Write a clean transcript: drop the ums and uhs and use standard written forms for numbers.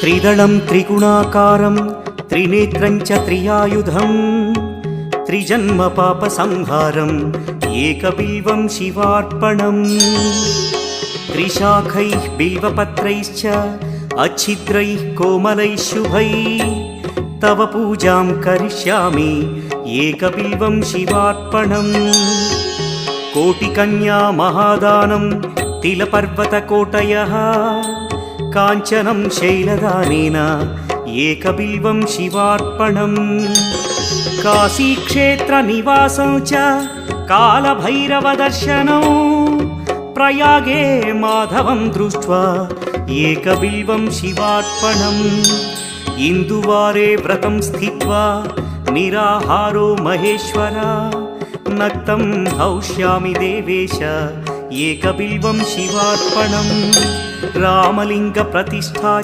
त्रिदलं त्रिगुणाकारं त्रिनेत्रं च त्रियायुधं त्रिजन्म पापसंहारम् एकबिल्वं शिवार्पणम् त्रिशाखैः बिल्वपत्रैश्च अच्छिद्रैः कोमलैः शुभैः तव पूजां करिष्यामि एकबिल्वं शिवार्पणम् कोटिकन्या महादानं तिलपर्वतकोटयः काञ्चनं शैलदानेन एकबिल्वं शिवार्पणम् काशीक्षेत्रनिवासं च कालभैरवदर्शनौ प्रयागे माधवं दृष्ट्वा एकबिल्वं शिवार्पणम् इन्दुवारे व्रतं स्थित्वा निराहारो महेश्वर नक्तं हौष्यामि देवेश एकबिल्वं शिवार्पणम् रामलिङ्गप्रतिष्ठा